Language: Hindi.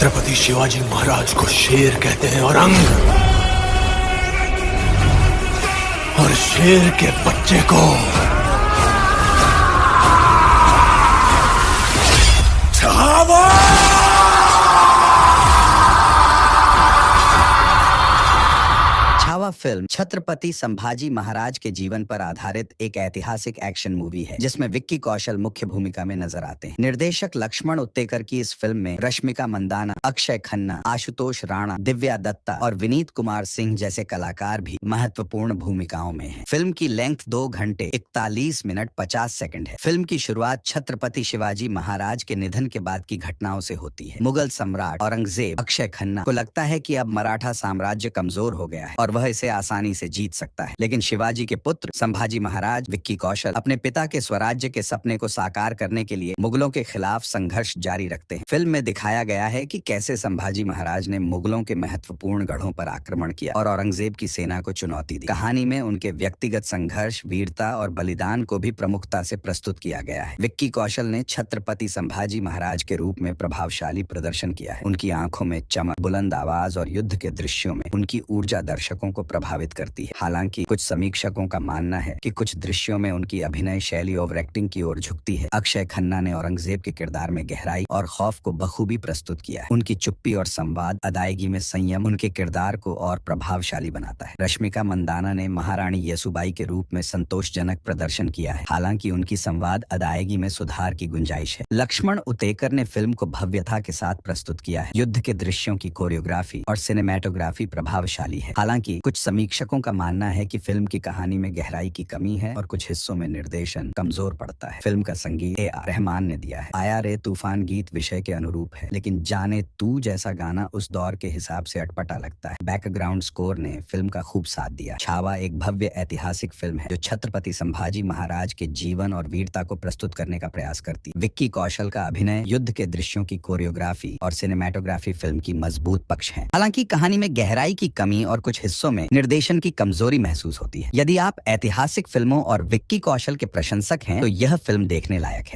छत्रपति शिवाजी महाराज को शेर कहते हैं और शेर के बच्चे को छावा। छावा फिल्म छत्रपति संभाजी महाराज के जीवन पर आधारित एक ऐतिहासिक एक्शन मूवी है जिसमें विक्की कौशल मुख्य भूमिका में नजर आते हैं। निर्देशक लक्ष्मण उत्तेकर की इस फिल्म में रश्मिका मंदाना, अक्षय खन्ना, आशुतोष राणा, दिव्या दत्ता और विनीत कुमार सिंह जैसे कलाकार भी महत्वपूर्ण भूमिकाओं में हैं। फिल्म की लेंथ 2 घंटे 41 मिनट 50 सेकंड है। फिल्म की शुरुआत छत्रपति शिवाजी महाराज के निधन के बाद की घटनाओं से होती है। मुगल सम्राट औरंगजेब अक्षय खन्ना को लगता है कि अब मराठा साम्राज्य कमजोर हो गया है और वह इसे आसानी से जीत सकता है, लेकिन शिवाजी के पुत्र संभाजी महाराज विक्की कौशल अपने पिता के स्वराज्य के सपने को साकार करने के लिए मुगलों के खिलाफ संघर्ष जारी रखते हैं। फिल्म में दिखाया गया है कि कैसे संभाजी महाराज ने मुगलों के महत्वपूर्ण गढ़ों पर आक्रमण किया और औरंगजेब की सेना को चुनौती दी। कहानी में उनके व्यक्तिगत संघर्ष, वीरता और बलिदान को भी प्रमुखता से प्रस्तुत किया गया है। विक्की कौशल ने छत्रपति संभाजी महाराज के रूप में प्रभावशाली प्रदर्शन किया है। उनकी आंखों में चमक, बुलंद आवाज और युद्ध के दृश्यों में उनकी ऊर्जा दर्शकों को प्रभावित करती है। हालांकि कुछ समीक्षकों का मानना है कि कुछ दृश्यों में उनकी अभिनय शैली ओवर एक्टिंग की ओर झुकती है। अक्षय खन्ना ने औरंगजेब के किरदार में गहराई और खौफ को बखूबी प्रस्तुत किया है। उनकी चुप्पी और संवाद अदायगी में संयम उनके किरदार को और प्रभावशाली बनाता है। रश्मिका मंदाना ने महारानी येसुबाई के रूप में संतोषजनक प्रदर्शन किया है, हालांकि उनकी संवाद अदायगी में सुधार की गुंजाइश है। लक्ष्मण उत्तेकर ने फिल्म को भव्यता के साथ प्रस्तुत किया है। युद्ध के दृश्यों की कोरियोग्राफी और सिनेमैटोग्राफी प्रभावशाली है। हालांकि कुछ समीक्षकों का मानना है कि फिल्म की कहानी में गहराई की कमी है और कुछ हिस्सों में निर्देशन कमजोर पड़ता है। फिल्म का संगीत A.R. रहमान ने दिया है। आया रे तूफान गीत विषय के अनुरूप है, लेकिन जाने तू जैसा गाना उस दौर के हिसाब से अटपटा लगता है। बैकग्राउंड स्कोर ने फिल्म का खूब साथ दिया। छावा एक भव्य ऐतिहासिक फिल्म है जो छत्रपति संभाजी महाराज के जीवन और वीरता को प्रस्तुत करने का प्रयास करती है। विक्की कौशल का अभिनय, युद्ध के दृश्यों की कोरियोग्राफी और सिनेमैटोग्राफी फिल्म की मजबूत पक्ष है। हालांकि कहानी में गहराई की कमी और कुछ हिस्सों में निर्देशन की कमजोरी महसूस होती है। यदि आप ऐतिहासिक फिल्मों और विक्की कौशल के प्रशंसक हैं तो यह फिल्म देखने लायक है।